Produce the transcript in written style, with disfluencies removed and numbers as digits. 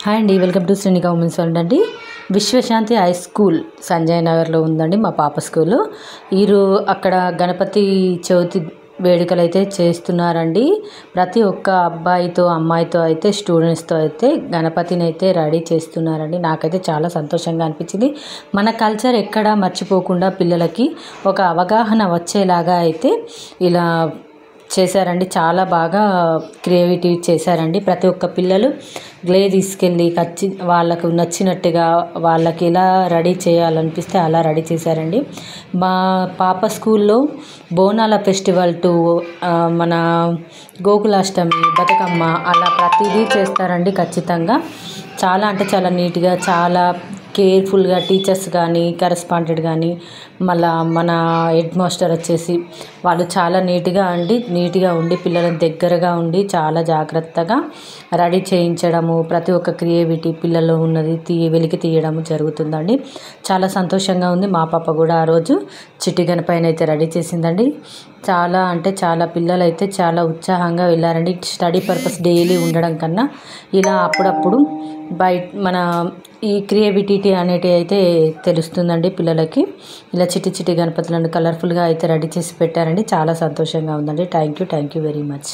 Hi అండి, welcome to Srinika women's world అండి. విశ్వశాంతి హై స్కూల్ సంజయ్ నగర్లో ఉందండి మా పాప స్కూలు. అక్కడ గణపతి చవితి వేడుకలు అయితే చేస్తున్నారండి. ప్రతి ఒక్క అబ్బాయితో అమ్మాయితో అయితే స్టూడెంట్స్తో అయితే గణపతిని అయితే రెడీ చేస్తున్నారండి. నాకైతే చాలా సంతోషంగా అనిపించింది. మన కల్చర్ ఎక్కడా మర్చిపోకుండా పిల్లలకి ఒక అవగాహన వచ్చేలాగా అయితే ఇలా చేశారండి. చాలా బాగా క్రియేటివిటీ చేశారండి. ప్రతి ఒక్క పిల్లలు గ్లే తీసుకెళ్ళి వాళ్ళకు నచ్చినట్టుగా వాళ్ళకి ఎలా రెడీ చేయాలనిపిస్తే అలా రెడీ చేశారండి. మా పాప స్కూల్లో బోనాల ఫెస్టివల్ మన గోకులాష్టమి, బతుకమ్మ అలా ప్రతిదీ చేస్తారండి ఖచ్చితంగా. చాలా అంటే చాలా నీట్గా, చాలా కేర్ఫుల్గా టీచర్స్ కానీ, కరెస్పాండెంట్ కానీ, మళ్ళా మన హెడ్ మాస్టర్ వచ్చేసి వాళ్ళు చాలా నీట్గా ఉండి పిల్లల దగ్గరగా ఉండి చాలా జాగ్రత్తగా రెడీ చేయించడము, ప్రతి ఒక్క క్రియేటివిటీ పిల్లల్లో ఉన్నది వెలికి తీయడము జరుగుతుందండి. చాలా సంతోషంగా ఉంది. మా పాప కూడా ఆ రోజు చిట్టి గణపతిని అయితే రెడీ చేసిందండి. చాలా అంటే చాలా పిల్లలు అయితే చాలా ఉత్సాహంగా వెళ్ళారండి. స్టడీ పర్పస్ డైలీ ఉండడం కన్నా ఇలా అప్పుడప్పుడు మన ఈ క్రియేటివిటీ అనేటివి అయితే తెలుస్తుందండి పిల్లలకి. ఇలా చిట్టి గణపతులను కలర్ఫుల్గా అయితే రెడీ చేసి పెట్టారండి. చాలా సంతోషంగా ఉందండి. Thank you very much.